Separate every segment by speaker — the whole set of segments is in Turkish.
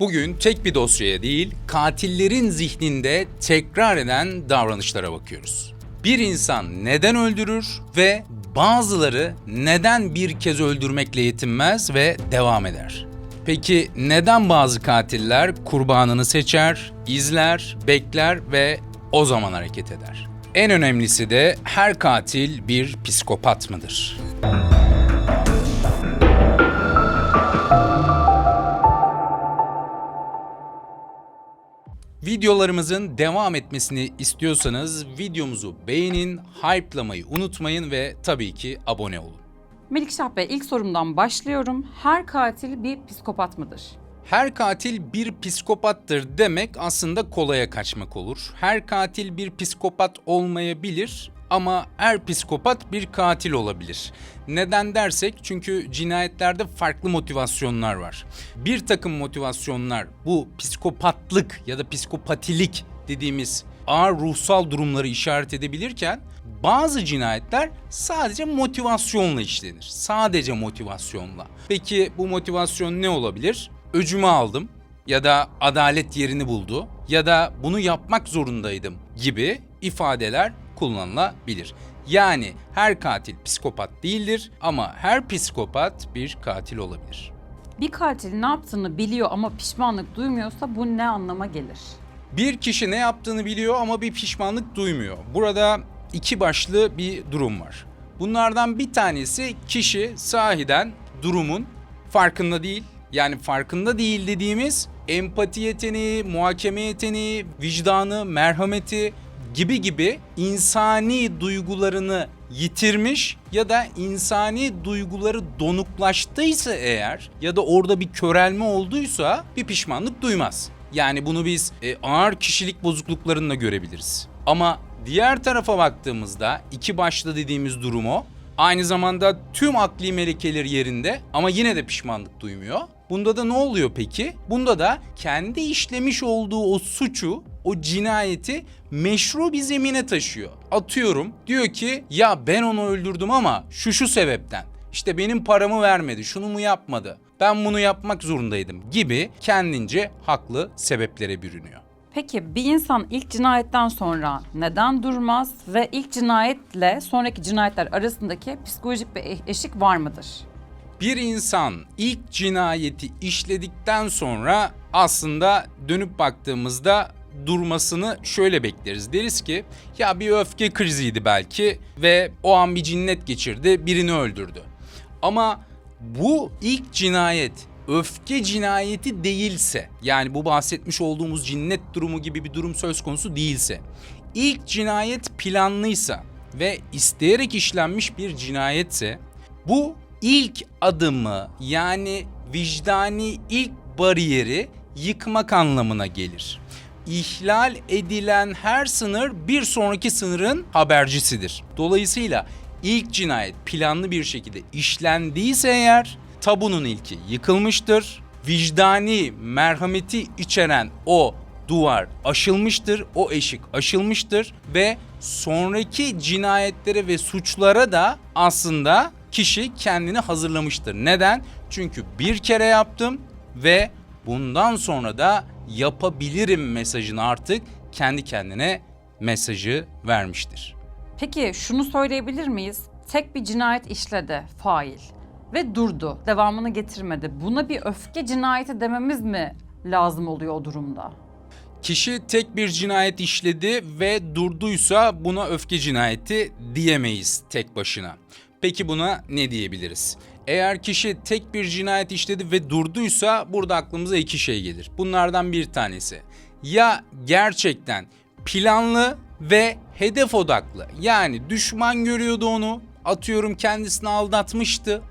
Speaker 1: Bugün tek bir dosyaya değil, katillerin zihninde tekrar eden davranışlara bakıyoruz. Bir insan neden öldürür ve bazıları neden bir kez öldürmekle yetinmez ve devam eder? Peki neden bazı katiller kurbanını seçer, izler, bekler ve o zaman hareket eder? En önemlisi de her katil bir psikopat mıdır? Videolarımızın devam etmesini istiyorsanız videomuzu beğenin, hype'lamayı unutmayın ve tabii ki abone olun.
Speaker 2: Melikşah Bey, ilk sorumdan başlıyorum. Her katil bir psikopat mıdır?
Speaker 1: Her katil bir psikopattır demek aslında kolaya kaçmak olur. Her katil bir psikopat olmayabilir ama her psikopat bir katil olabilir. Neden dersek çünkü cinayetlerde farklı motivasyonlar var. Bir takım motivasyonlar bu psikopatlık ya da psikopatilik dediğimiz ağır ruhsal durumları işaret edebilirken bazı cinayetler sadece motivasyonla işlenir. Sadece motivasyonla. Peki bu motivasyon ne olabilir? Öcümü aldım ya da adalet yerini buldu ya da bunu yapmak zorundaydım gibi ifadeler kullanılabilir. Yani her katil psikopat değildir ama her psikopat bir katil olabilir.
Speaker 2: Bir katil ne yaptığını biliyor ama pişmanlık duymuyorsa bu ne anlama gelir?
Speaker 1: Bir kişi ne yaptığını biliyor ama bir pişmanlık duymuyor. Burada iki başlı bir durum var. Bunlardan bir tanesi kişi sahiden durumun farkında değil. Yani farkında değil dediğimiz empati yeteneği, muhakeme yeteneği, vicdanı, merhameti gibi insani duygularını yitirmiş ya da insani duyguları donuklaştıysa eğer ya da orada bir körelme olduysa bir pişmanlık duymaz. Yani bunu biz ağır kişilik bozukluklarında görebiliriz. Ama diğer tarafa baktığımızda iki başlı dediğimiz durum o. Aynı zamanda tüm akli melekeleri yerinde ama yine de pişmanlık duymuyor. Bunda da ne oluyor peki? Bunda da kendi işlemiş olduğu o suçu, o cinayeti meşru bir zemine taşıyor. Atıyorum diyor ki ya ben onu öldürdüm ama şu sebepten. İşte benim paramı vermedi, şunu mu yapmadı, ben bunu yapmak zorundaydım gibi kendince haklı sebeplere bürünüyor.
Speaker 2: Peki bir insan ilk cinayetten sonra neden durmaz ve ilk cinayetle sonraki cinayetler arasındaki psikolojik bir eşik var mıdır?
Speaker 1: Bir insan ilk cinayeti işledikten sonra aslında dönüp baktığımızda durmasını şöyle bekleriz. Deriz ki ya bir öfke kriziydi belki ve o an bir cinnet geçirdi, birini öldürdü. Ama bu ilk cinayet öfke cinayeti değilse, yani bu bahsetmiş olduğumuz cinnet durumu gibi bir durum söz konusu değilse, ilk cinayet planlıysa ve isteyerek işlenmiş bir cinayetse, bu ilk adımı yani vicdani ilk bariyeri yıkmak anlamına gelir. İhlal edilen her sınır bir sonraki sınırın habercisidir. Dolayısıyla ilk cinayet planlı bir şekilde işlendiyse eğer tabunun ilki yıkılmıştır. Vicdani merhameti içeren o duvar aşılmıştır, o eşik aşılmıştır ve sonraki cinayetlere ve suçlara da aslında kişi kendini hazırlamıştır. Neden? Çünkü bir kere yaptım ve bundan sonra da yapabilirim mesajını artık kendi kendine mesajı vermiştir.
Speaker 2: Peki şunu söyleyebilir miyiz? Tek bir cinayet işledi fail ve durdu, devamını getirmedi. Buna bir öfke cinayeti dememiz mi lazım oluyor o durumda?
Speaker 1: Kişi tek bir cinayet işledi ve durduysa buna öfke cinayeti diyemeyiz tek başına. Peki buna ne diyebiliriz? Eğer kişi tek bir cinayet işledi ve durduysa burada aklımıza iki şey gelir. Bunlardan bir tanesi ya gerçekten planlı ve hedef odaklı, yani düşman görüyordu onu, atıyorum kendisini aldatmıştı,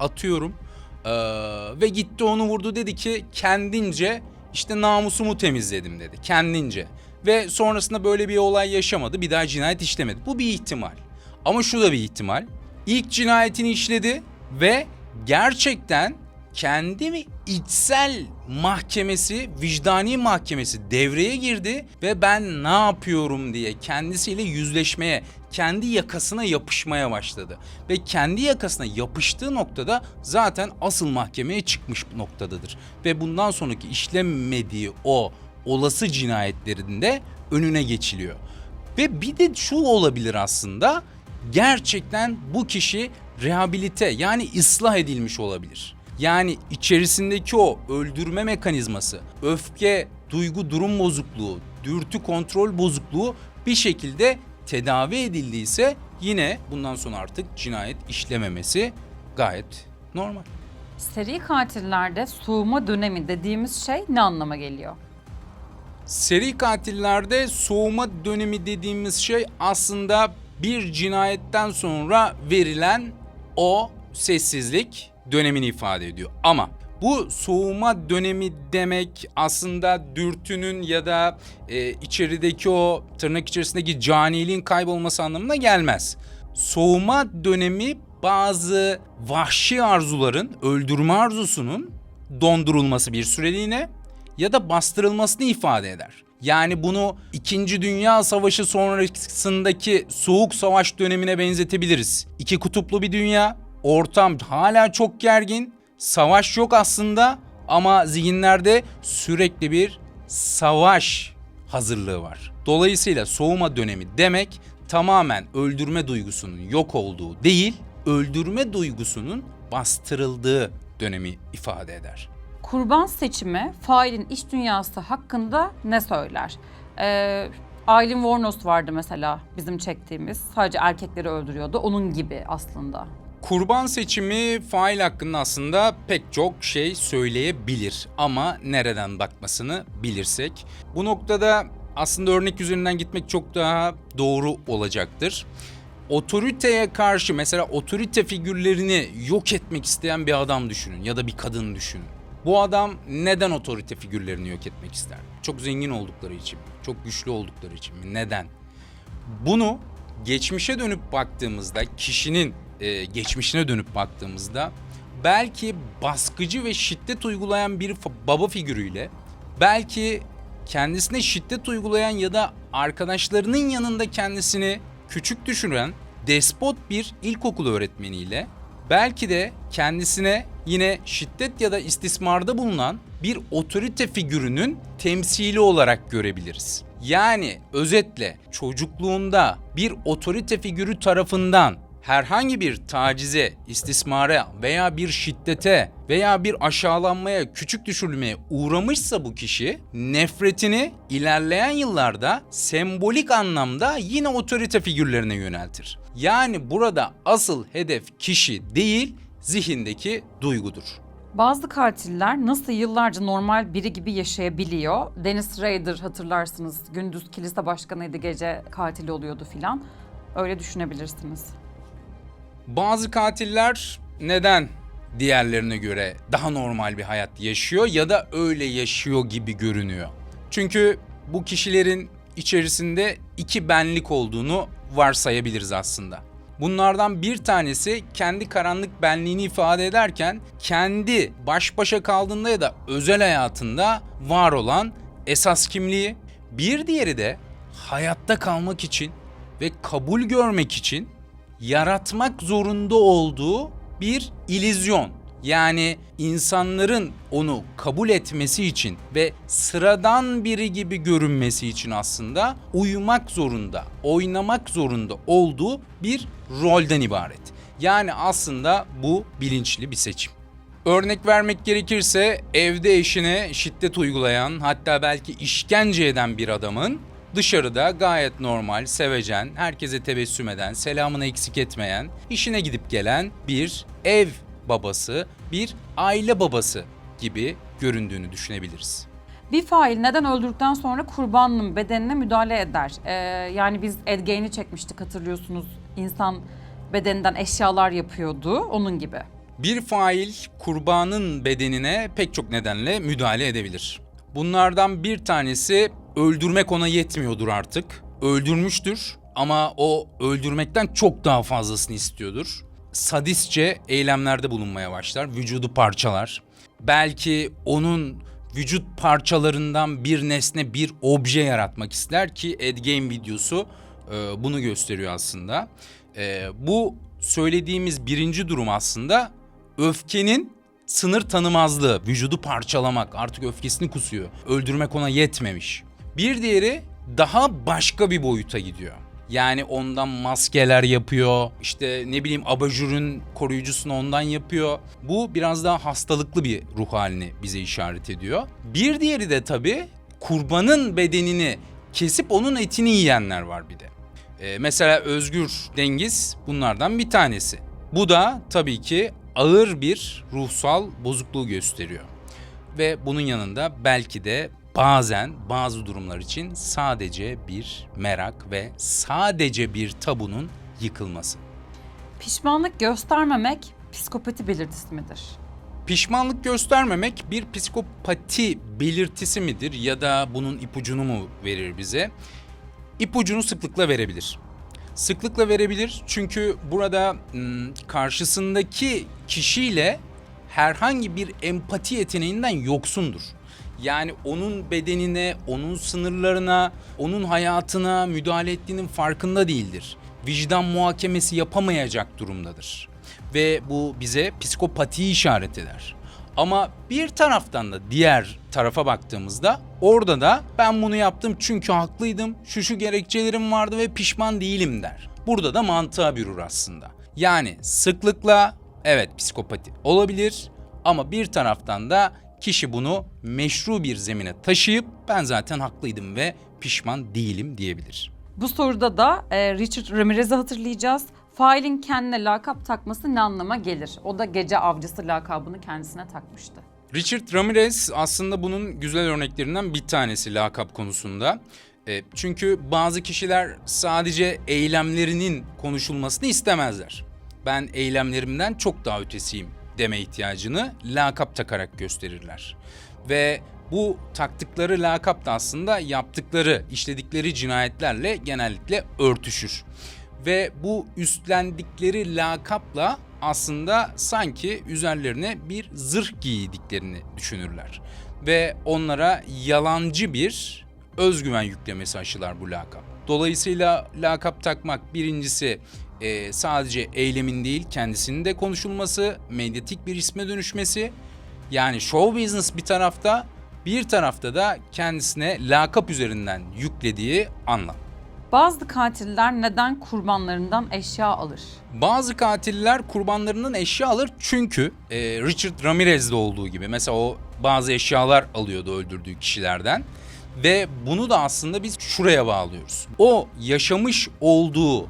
Speaker 1: ve gitti onu vurdu, dedi ki kendince işte namusumu temizledim dedi kendince ve sonrasında böyle bir olay yaşamadı, bir daha cinayet işlemedi. Bu bir ihtimal. Ama şu da bir ihtimal. İlk cinayetini işledi ve gerçekten kendi içsel mahkemesi, vicdani mahkemesi devreye girdi ve ben ne yapıyorum diye kendisiyle yüzleşmeye, kendi yakasına yapışmaya başladı. Ve kendi yakasına yapıştığı noktada zaten asıl mahkemeye çıkmış noktadadır. Ve bundan sonraki işlemediği o olası cinayetlerin de önüne geçiliyor. Ve bir de şu olabilir aslında, gerçekten bu kişi rehabilite yani ıslah edilmiş olabilir. Yani içerisindeki o öldürme mekanizması, öfke, duygu durum bozukluğu, dürtü kontrol bozukluğu bir şekilde tedavi edildiyse yine bundan sonra artık cinayet işlememesi gayet normal.
Speaker 2: Seri katillerde soğuma dönemi dediğimiz şey ne anlama geliyor?
Speaker 1: Seri katillerde soğuma dönemi dediğimiz şey aslında bir cinayetten sonra verilen o sessizlik dönemini ifade ediyor. Ama bu soğuma dönemi demek aslında dürtünün ya da içerideki o tırnak içerisindeki caniliğin kaybolması anlamına gelmez. Soğuma dönemi bazı vahşi arzuların, öldürme arzusunun dondurulması bir süreliğine ya da bastırılmasını ifade eder. Yani bunu 2. Dünya Savaşı sonrasındaki Soğuk Savaş dönemine benzetebiliriz. İki kutuplu bir dünya, ortam hala çok gergin, savaş yok aslında ama zihinlerde sürekli bir savaş hazırlığı var. Dolayısıyla soğuma dönemi demek tamamen öldürme duygusunun yok olduğu değil, öldürme duygusunun bastırıldığı dönemi ifade eder.
Speaker 2: Kurban seçimi failin iç dünyası hakkında ne söyler? Aileen Wuornos vardı mesela bizim çektiğimiz. Sadece erkekleri öldürüyordu. Onun gibi aslında.
Speaker 1: Kurban seçimi fail hakkında aslında pek çok şey söyleyebilir ama nereden bakmasını bilirsek. Bu noktada aslında örnek üzerinden gitmek çok daha doğru olacaktır. Otoriteye karşı mesela otorite figürlerini yok etmek isteyen bir adam düşünün ya da bir kadın düşünün. Bu adam neden otorite figürlerini yok etmek ister? Çok zengin oldukları için mi? Çok güçlü oldukları için mi? Neden? Bunu geçmişe dönüp baktığımızda, kişinin geçmişine dönüp baktığımızda belki baskıcı ve şiddet uygulayan bir baba figürüyle, belki kendisine şiddet uygulayan ya da arkadaşlarının yanında kendisini küçük düşüren despot bir ilkokul öğretmeniyle, belki de kendisine yine şiddet ya da istismarda bulunan bir otorite figürünün temsili olarak görebiliriz. Yani özetle çocukluğunda bir otorite figürü tarafından herhangi bir tacize, istismara veya bir şiddete veya bir aşağılanmaya, küçük düşürülmeye uğramışsa bu kişi nefretini ilerleyen yıllarda sembolik anlamda yine otorite figürlerine yöneltir. Yani burada asıl hedef kişi değil, zihindeki duygudur.
Speaker 2: Bazı katiller nasıl yıllarca normal biri gibi yaşayabiliyor? Dennis Rader hatırlarsınız. Gündüz kilise başkanıydı, gece katil oluyordu filan. Öyle düşünebilirsiniz.
Speaker 1: Bazı katiller neden diğerlerine göre daha normal bir hayat yaşıyor ya da öyle yaşıyor gibi görünüyor? Çünkü bu kişilerin içerisinde iki benlik olduğunu varsayabiliriz aslında. Bunlardan bir tanesi kendi karanlık benliğini ifade ederken kendi baş başa kaldığında ya da özel hayatında var olan esas kimliği. Bir diğeri de hayatta kalmak için ve kabul görmek için yaratmak zorunda olduğu bir illüzyon. Yani insanların onu kabul etmesi için ve sıradan biri gibi görünmesi için aslında uyumak zorunda, oynamak zorunda olduğu bir rolden ibaret. Yani aslında bu bilinçli bir seçim. Örnek vermek gerekirse evde eşine şiddet uygulayan, hatta belki işkence eden bir adamın dışarıda gayet normal, sevecen, herkese tebessüm eden, selamını eksik etmeyen, işine gidip gelen bir ev babası, bir aile babası gibi göründüğünü düşünebiliriz.
Speaker 2: Bir fail neden öldürdükten sonra kurbanın bedenine müdahale eder? Yani biz Ed Gein'i çekmiştik, hatırlıyorsunuz. İnsan bedeninden eşyalar yapıyordu, onun gibi.
Speaker 1: Bir fail kurbanın bedenine pek çok nedenle müdahale edebilir. Bunlardan bir tanesi öldürmek ona yetmiyordur artık. Öldürmüştür ama o öldürmekten çok daha fazlasını istiyordur. Sadistçe eylemlerde bulunmaya başlar, vücudu parçalar. Belki onun vücut parçalarından bir nesne, bir obje yaratmak ister ki Endgame videosu bunu gösteriyor aslında. Bu söylediğimiz birinci durum aslında öfkenin sınır tanımazlığı, vücudu parçalamak, artık öfkesini kusuyor. Öldürmek ona yetmemiş. Bir diğeri daha başka bir boyuta gidiyor. Yani ondan maskeler yapıyor, işte ne bileyim abajurun koruyucusunu ondan yapıyor. Bu biraz daha hastalıklı bir ruh halini bize işaret ediyor. Bir diğeri de tabii kurbanın bedenini kesip onun etini yiyenler var bir de. Mesela Özgür Dengiz bunlardan bir tanesi. Bu da tabii ki ağır bir ruhsal bozukluğu gösteriyor. Ve bunun yanında belki de bazen bazı durumlar için sadece bir merak ve sadece bir tabunun yıkılması.
Speaker 2: Pişmanlık göstermemek psikopati belirtisi midir?
Speaker 1: Pişmanlık göstermemek bir psikopati belirtisi midir ya da bunun ipucunu mu verir bize? İpucunu sıklıkla verebilir. Sıklıkla verebilir çünkü burada karşısındaki kişiyle herhangi bir empati yeteneğinden yoksundur. Yani onun bedenine, onun sınırlarına, onun hayatına müdahale ettiğinin farkında değildir. Vicdan muhakemesi yapamayacak durumdadır. Ve bu bize psikopatiyi işaret eder. Ama bir taraftan da diğer tarafa baktığımızda orada da ben bunu yaptım çünkü haklıydım, şu gerekçelerim vardı ve pişman değilim der. Burada da mantığa bürür aslında. Yani sıklıkla evet psikopati olabilir ama bir taraftan da kişi bunu meşru bir zemine taşıyıp ben zaten haklıydım ve pişman değilim diyebilir.
Speaker 2: Bu soruda da Richard Ramirez'i hatırlayacağız. Failin kendine lakap takması ne anlama gelir? O da gece avcısı lakabını kendisine takmıştı.
Speaker 1: Richard Ramirez aslında bunun güzel örneklerinden bir tanesi lakap konusunda. Çünkü bazı kişiler sadece eylemlerinin konuşulmasını istemezler. Ben eylemlerimden çok daha ötesiyim deme ihtiyacını lakap takarak gösterirler. Ve bu taktıkları lakap da aslında yaptıkları, işledikleri cinayetlerle genellikle örtüşür. Ve bu üstlendikleri lakapla aslında sanki üzerlerine bir zırh giydiklerini düşünürler. Ve onlara yalancı bir özgüven yüklemesi aşılar bu lakap. Dolayısıyla lakap takmak birincisi sadece eylemin değil kendisinin de konuşulması, medyatik bir isme dönüşmesi. Yani show business bir tarafta, bir tarafta da kendisine lakap üzerinden yüklediği anlam.
Speaker 2: Bazı katiller neden kurbanlarından eşya alır?
Speaker 1: Bazı katiller kurbanlarından eşya alır çünkü Richard Ramirez'de olduğu gibi mesela o bazı eşyalar alıyordu öldürdüğü kişilerden ve bunu da aslında biz şuraya bağlıyoruz. O yaşamış olduğu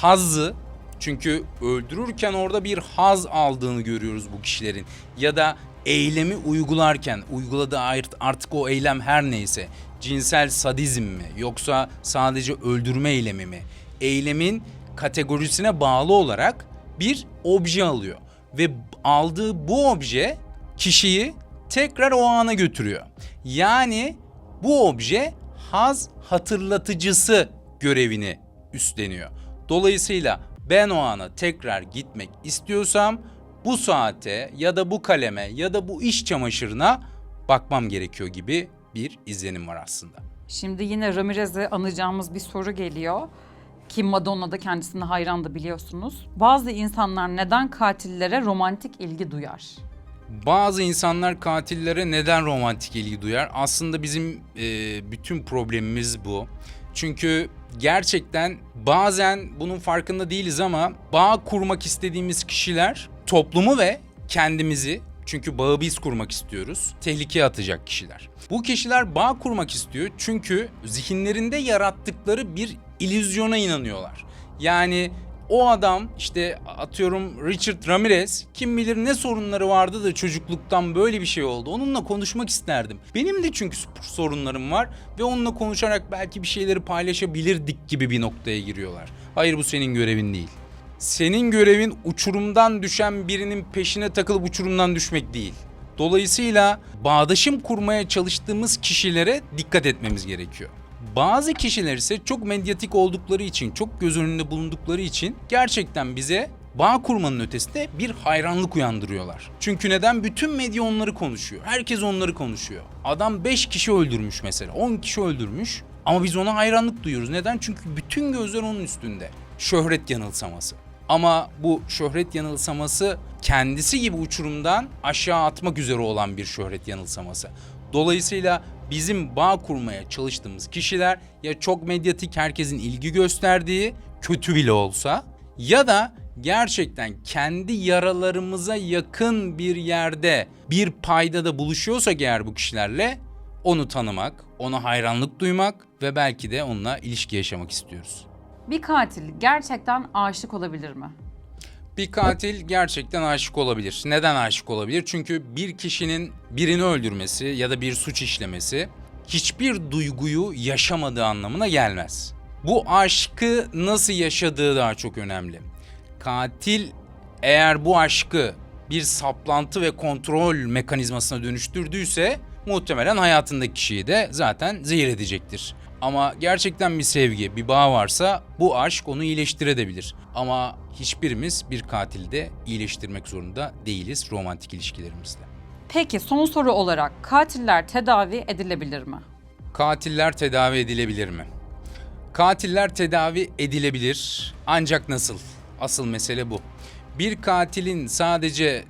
Speaker 1: hazzı, çünkü öldürürken orada bir haz aldığını görüyoruz bu kişilerin ya da eylemi uygularken uyguladığı artık o eylem her neyse cinsel sadizm mi yoksa sadece öldürme eylemi mi? Eylemin kategorisine bağlı olarak bir obje alıyor ve aldığı bu obje kişiyi tekrar o ana götürüyor. Yani bu obje haz hatırlatıcısı görevini üstleniyor. Dolayısıyla ben o ana tekrar gitmek istiyorsam bu saate ya da bu kaleme ya da bu iş çamaşırına bakmam gerekiyor gibi bir izlenim var aslında.
Speaker 2: Şimdi yine Ramirez'i anacağımız bir soru geliyor. Ki Madonna da kendisine hayrandı biliyorsunuz. Bazı insanlar neden katillere romantik ilgi duyar?
Speaker 1: Bazı insanlar katillere neden romantik ilgi duyar? Aslında bizim bütün problemimiz bu. Çünkü gerçekten bazen bunun farkında değiliz ama bağ kurmak istediğimiz kişiler toplumu ve kendimizi, çünkü bağı biz kurmak istiyoruz, tehlikeye atacak kişiler. Bu kişiler bağ kurmak istiyor çünkü zihinlerinde yarattıkları bir illüzyona inanıyorlar. Yani o adam işte atıyorum Richard Ramirez kim bilir ne sorunları vardı da çocukluktan böyle bir şey oldu. Onunla konuşmak isterdim. Benim de çünkü sorunlarım var ve onunla konuşarak belki bir şeyleri paylaşabilirdik gibi bir noktaya giriyorlar. Hayır, bu senin görevin değil. Senin görevin uçurumdan düşen birinin peşine takılıp uçurumdan düşmek değil. Dolayısıyla bağdaşım kurmaya çalıştığımız kişilere dikkat etmemiz gerekiyor. Bazı kişiler ise çok medyatik oldukları için, çok göz önünde bulundukları için gerçekten bize bağ kurmanın ötesinde bir hayranlık uyandırıyorlar. Çünkü neden? Bütün medya onları konuşuyor. Herkes onları konuşuyor. Adam 5 kişi öldürmüş mesela, 10 kişi öldürmüş ama biz ona hayranlık duyuyoruz. Neden? Çünkü bütün gözler onun üstünde. Şöhret yanılsaması. Ama bu şöhret yanılsaması kendisi gibi uçurumdan aşağı atmak üzere olan bir şöhret yanılsaması. Dolayısıyla bizim bağ kurmaya çalıştığımız kişiler ya çok medyatik, herkesin ilgi gösterdiği, kötü bile olsa, ya da gerçekten kendi yaralarımıza yakın bir yerde bir paydada buluşuyorsak eğer bu kişilerle, onu tanımak, ona hayranlık duymak ve belki de onunla ilişki yaşamak istiyoruz.
Speaker 2: Bir katil gerçekten aşık olabilir mi?
Speaker 1: Bir katil gerçekten aşık olabilir. Neden aşık olabilir? Çünkü bir kişinin birini öldürmesi ya da bir suç işlemesi hiçbir duyguyu yaşamadığı anlamına gelmez. Bu aşkı nasıl yaşadığı daha çok önemli. Katil eğer bu aşkı bir saplantı ve kontrol mekanizmasına dönüştürdüyse muhtemelen hayatındaki kişiyi de zaten zehir edecektir. Ama gerçekten bir sevgi, bir bağ varsa bu aşk onu iyileştirebilir. Ama hiçbirimiz bir katili de iyileştirmek zorunda değiliz romantik ilişkilerimizde.
Speaker 2: Peki son soru olarak katiller tedavi edilebilir mi?
Speaker 1: Katiller tedavi edilebilir mi? Katiller tedavi edilebilir. Ancak nasıl? Asıl mesele bu. Bir katilin sadece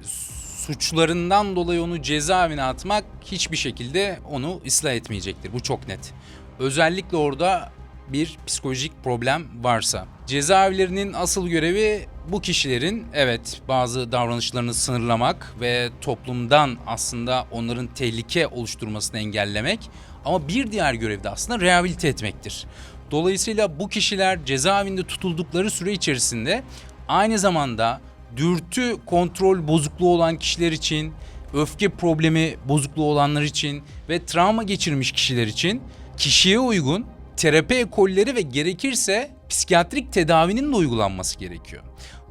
Speaker 1: suçlarından dolayı onu cezaevine atmak hiçbir şekilde onu ıslah etmeyecektir. Bu çok net. Özellikle orada bir psikolojik problem varsa. Cezaevlerinin asıl görevi bu kişilerin evet bazı davranışlarını sınırlamak ve toplumdan aslında onların tehlike oluşturmasını engellemek, ama bir diğer görev de aslında rehabilite etmektir. Dolayısıyla bu kişiler cezaevinde tutuldukları süre içerisinde aynı zamanda dürtü kontrol bozukluğu olan kişiler için, öfke problemi bozukluğu olanlar için ve travma geçirmiş kişiler için kişiye uygun terapi ekolleri ve gerekirse psikiyatrik tedavinin de uygulanması gerekiyor.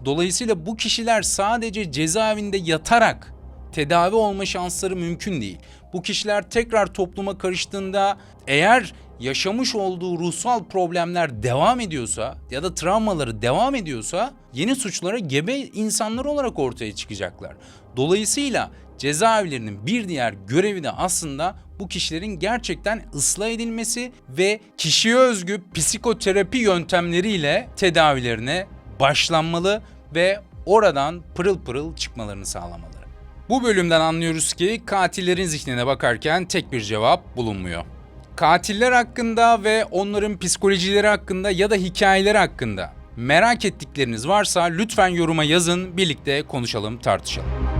Speaker 1: Dolayısıyla bu kişiler sadece cezaevinde yatarak tedavi olma şansları mümkün değil. Bu kişiler tekrar topluma karıştığında eğer yaşamış olduğu ruhsal problemler devam ediyorsa ya da travmaları devam ediyorsa yeni suçlara gebe insanlar olarak ortaya çıkacaklar. Dolayısıyla cezaevlerinin bir diğer görevi de aslında bu kişilerin gerçekten ıslah edilmesi ve kişiye özgü psikoterapi yöntemleriyle tedavilerine başlanmalı ve oradan pırıl pırıl çıkmalarını sağlamaları. Bu bölümden anlıyoruz ki katillerin zihnine bakarken tek bir cevap bulunmuyor. Katiller hakkında ve onların psikolojileri hakkında ya da hikayeleri hakkında merak ettikleriniz varsa lütfen yoruma yazın, birlikte konuşalım, tartışalım.